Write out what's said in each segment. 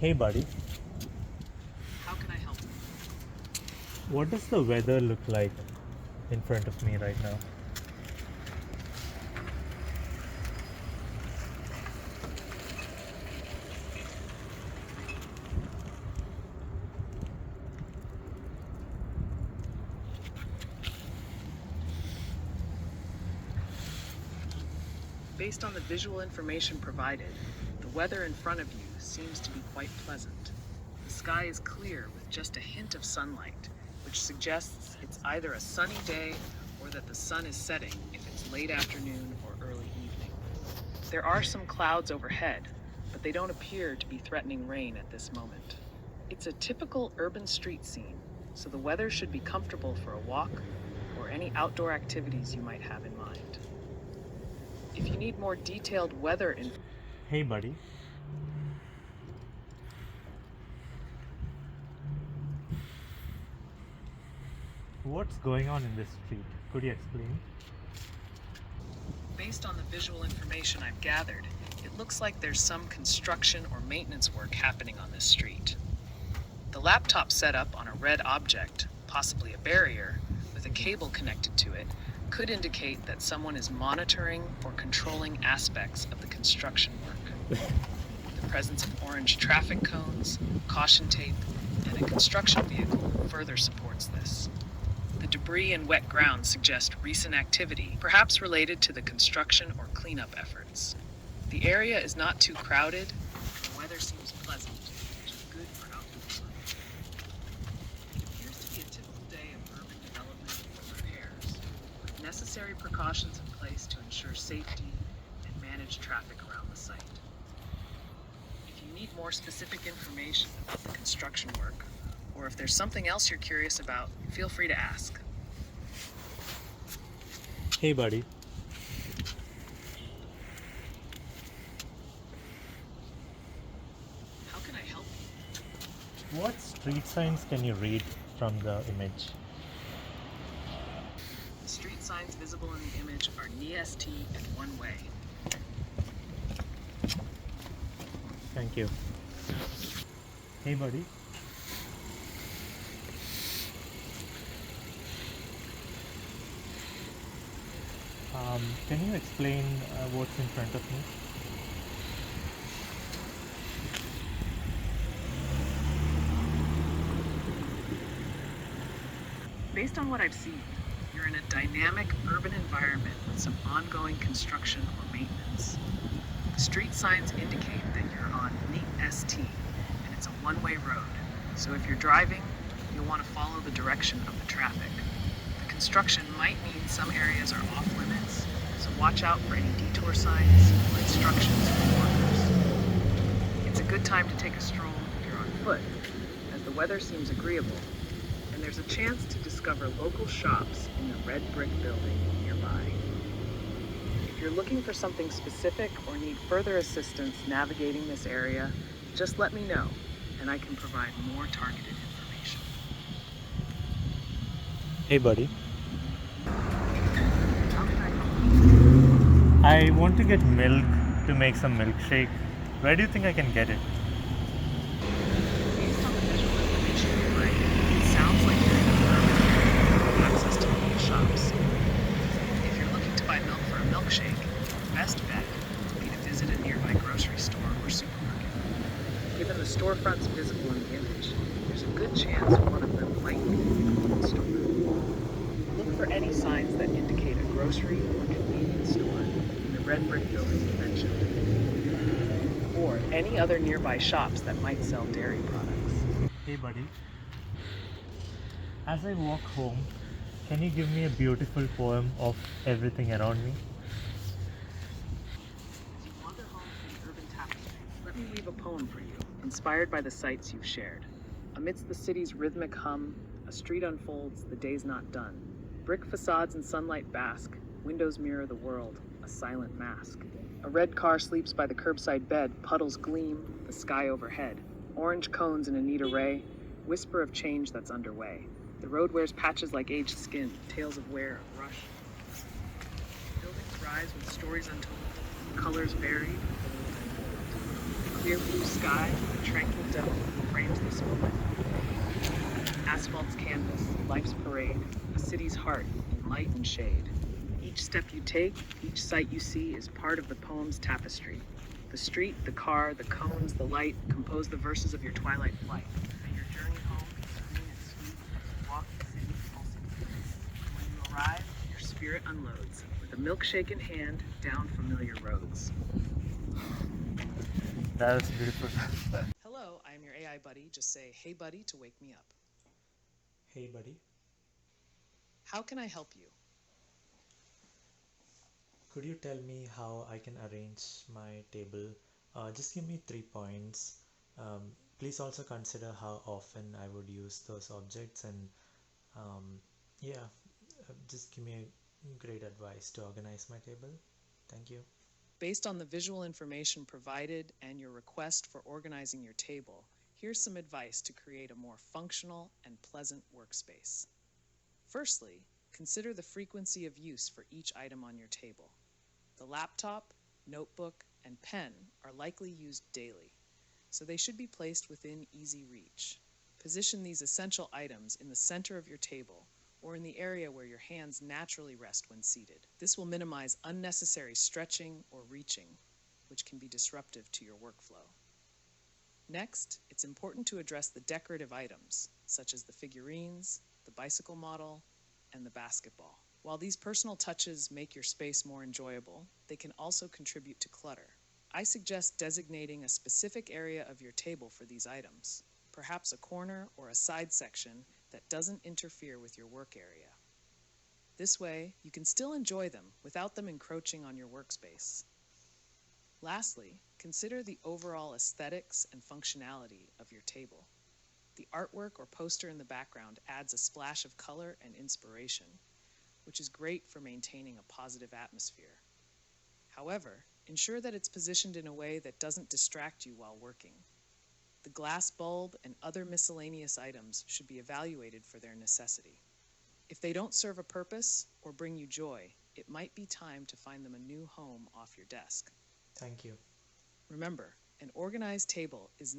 Hey buddy, How can I help you? what does the weather look like in front of me right now? Based on the visual information provided, the weather in front of you seems to be quite pleasant. The sky is clear with just a hint of sunlight, which suggests it's either a sunny day or that the sun is setting if it's late afternoon or early evening. There are some clouds overhead, but they don't appear to be threatening rain at this moment. It's a typical urban street scene, so the weather should be comfortable for a walk or any outdoor activities you might have in mind. If you need more detailed weather information, Hey buddy, what's going on in this street? Could you explain? based on the visual information I've gathered, it looks like there's some construction or maintenance work happening on this street. The laptop set up on a red object, possibly a barrier, with a cable connected to it, could indicate that someone is monitoring or controlling aspects of the construction work. The presence of orange traffic cones, caution tape, and a construction vehicle further supports this. The debris and wet ground suggest recent activity, perhaps related to the construction or cleanup efforts. The area is not too crowded, and the weather seems pleasant, which is good for outdoor life. It appears to be a typical day of urban development and repairs, with necessary precautions in place to ensure safety and manage traffic around the site. If you need more specific information about the construction work, or if there's something else you're curious about, feel free to ask. Hey buddy, How can I help you? what street signs can you read from the image? The street signs visible in the image are NEST and one way. Thank you. Hey buddy, can you explain what's in front of me? Based on what I've seen, you're in a dynamic urban environment with some ongoing construction or maintenance. The street signs indicate that you're on NEST and it's a one-way road. So if you're driving, you'll want to follow the direction of the traffic. The construction might mean some areas are off limits, so watch out for any detour signs or instructions from workers. It's a good time to take a stroll if you're on foot, as the weather seems agreeable, and there's a chance to discover local shops in the red brick building nearby. If you're looking for something specific or need further assistance navigating this area, just let me know, and I can provide more targeted information. Hey buddy, How can I help you? I want to get milk to make some milkshake. Where do you think I can get it? Based on the visual information provided, it sounds like you're in an urban area with access to local shops. If you're looking to buy milk for a milkshake, the best bet would be to visit a nearby grocery store or supermarket. Given the storefronts visible in the image, there's a good chance one of them might be a convenience store. Look for any signs that indicate a grocery or convenience store in the red brick building you mentioned, or any other nearby shops that might sell dairy products. Hey buddy, as I walk home, can you give me a beautiful poem of everything around me? As you wander home through the urban tapestry, let me weave a poem for you, inspired by the sights you've shared. Amidst the city's rhythmic hum, a street unfolds, the day's not done. Brick facades in sunlight bask, windows mirror the world, a silent mask. A red car sleeps by the curbside bed, puddles gleam, the sky overhead. Orange cones in a neat array, whisper of change that's underway. The road wears patches like aged skin, tales of wear, of rush. Buildings rise with stories untold, colors varied, old and old. The clear blue sky, the tranquil dome frames this moment. Asphalt's canvas, life's parade, a city's heart in light and shade. Each step you take, each sight you see is part of the poem's tapestry. The street, the car, the cones, the light compose the verses of your twilight flight. May your journey home be serene and sweet as you walk the city's pulsing streets. When you arrive, your spirit unloads, with a milkshake in hand, down familiar roads. That was beautiful. Hello, I am your AI buddy. Just say, hey buddy, to wake me up. Hey, buddy. How can I help you? Could you tell me how I can arrange my table? Just give me 3 points. Please also consider how often I would use those objects, and um, yeah, just give me a great advice to organize my table. Thank you. Based on the visual information provided and your request for organizing your table, here's some advice to create a more functional and pleasant workspace. Firstly, consider the frequency of use for each item on your table. The laptop, notebook, and pen are likely used daily, so they should be placed within easy reach. Position these essential items in the center of your table or in the area where your hands naturally rest when seated. This will minimize unnecessary stretching or reaching, which can be disruptive to your workflow. Next, it's important to address the decorative items, such as the figurines, the bicycle model, and the basketball. While these personal touches make your space more enjoyable, they can also contribute to clutter. I suggest designating a specific area of your table for these items, perhaps a corner or a side section that doesn't interfere with your work area. This way, you can still enjoy them without them encroaching on your workspace. Lastly, consider the overall aesthetics and functionality of your table. The artwork or poster in the background adds a splash of color and inspiration, which is great for maintaining a positive atmosphere. However, ensure that it's positioned in a way that doesn't distract you while working. The glass bulb and other miscellaneous items should be evaluated for their necessity. If they don't serve a purpose or bring you joy, it might be time to find them a new home off your desk. Thank you. Remember, an organized table is...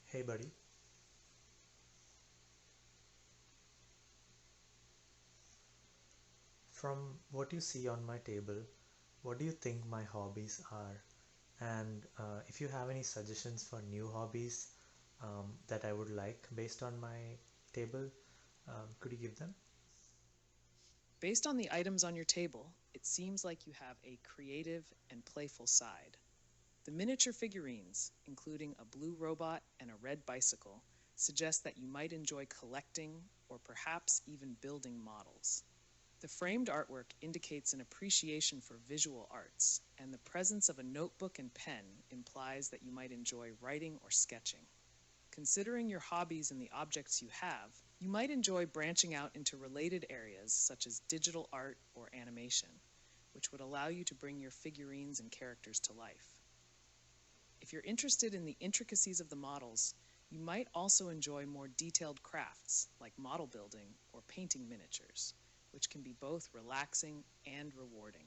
Hey, buddy. From what you see on my table, what do you think my hobbies are? And if you have any suggestions for new hobbies that I would like based on my table, could you give them? Based on the items on your table, it seems like you have a creative and playful side. The miniature figurines, including a blue robot and a red bicycle, suggest that you might enjoy collecting or perhaps even building models. The framed artwork indicates an appreciation for visual arts, and the presence of a notebook and pen implies that you might enjoy writing or sketching. Considering your hobbies and the objects you have, you might enjoy branching out into related areas such as digital art or animation, which would allow you to bring your figurines and characters to life. If you're interested in the intricacies of the models, you might also enjoy more detailed crafts like model building or painting miniatures, which can be both relaxing and rewarding.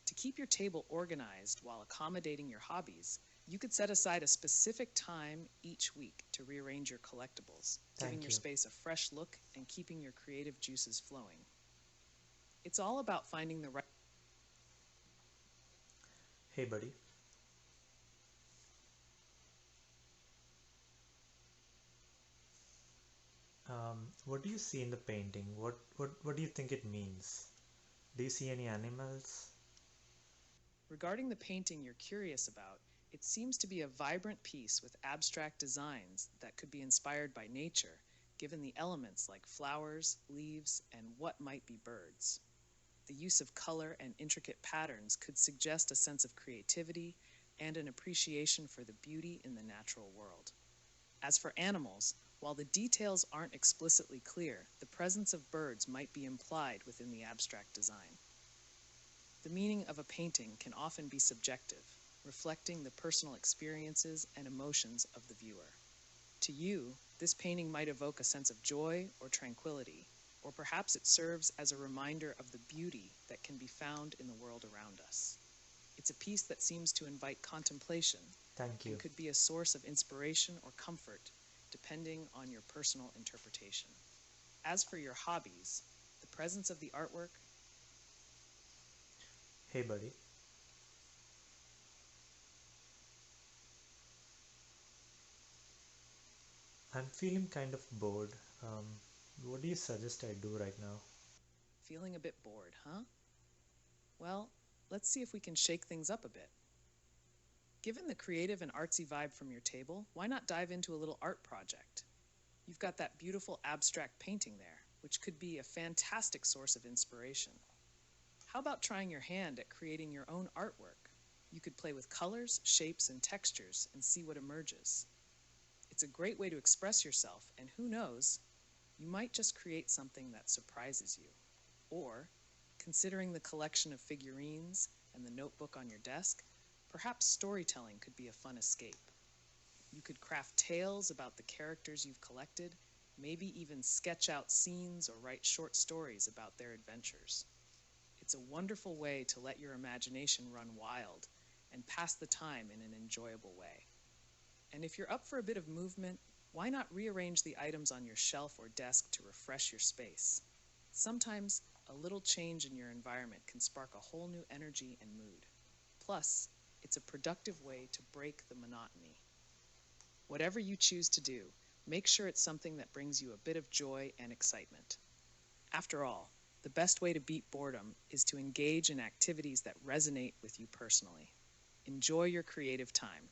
To keep your table organized while accommodating your hobbies, you could set aside a specific time each week to rearrange your collectibles, giving Thank your you. space a fresh look and keeping your creative juices flowing. It's all about finding the right... Hey, buddy. What do you see in the painting? What do you think it means? Do you see any animals? Regarding the painting you're curious about, it seems to be a vibrant piece with abstract designs that could be inspired by nature, given the elements like flowers, leaves, and what might be birds. The use of color and intricate patterns could suggest a sense of creativity and an appreciation for the beauty in the natural world. As for animals, while the details aren't explicitly clear, the presence of birds might be implied within the abstract design. The meaning of a painting can often be subjective, reflecting the personal experiences and emotions of the viewer. To you, this painting might evoke a sense of joy or tranquility, or perhaps it serves as a reminder of the beauty that can be found in the world around us. It's a piece that seems to invite contemplation Thank and you. could be a source of inspiration or comfort, depending on your personal interpretation. As for your hobbies, the presence of the artwork. Hey, buddy. I'm feeling kind of bored. What do you suggest I do right now? Feeling a bit bored, huh? Well, let's see if we can shake things up a bit. Given the creative and artsy vibe from your table, why not dive into a little art project? You've got that beautiful abstract painting there, which could be a fantastic source of inspiration. How about trying your hand at creating your own artwork? You could play with colors, shapes, and textures and see what emerges. It's a great way to express yourself, and who knows, you might just create something that surprises you. Or, considering the collection of figurines and the notebook on your desk, perhaps storytelling could be a fun escape. You could craft tales about the characters you've collected, maybe even sketch out scenes or write short stories about their adventures. It's a wonderful way to let your imagination run wild and pass the time in an enjoyable way. And if you're up for a bit of movement, why not rearrange the items on your shelf or desk to refresh your space? Sometimes a little change in your environment can spark a whole new energy and mood. Plus, it's a productive way to break the monotony. Whatever you choose to do, make sure it's something that brings you a bit of joy and excitement. After all, the best way to beat boredom is to engage in activities that resonate with you personally. Enjoy your creative time.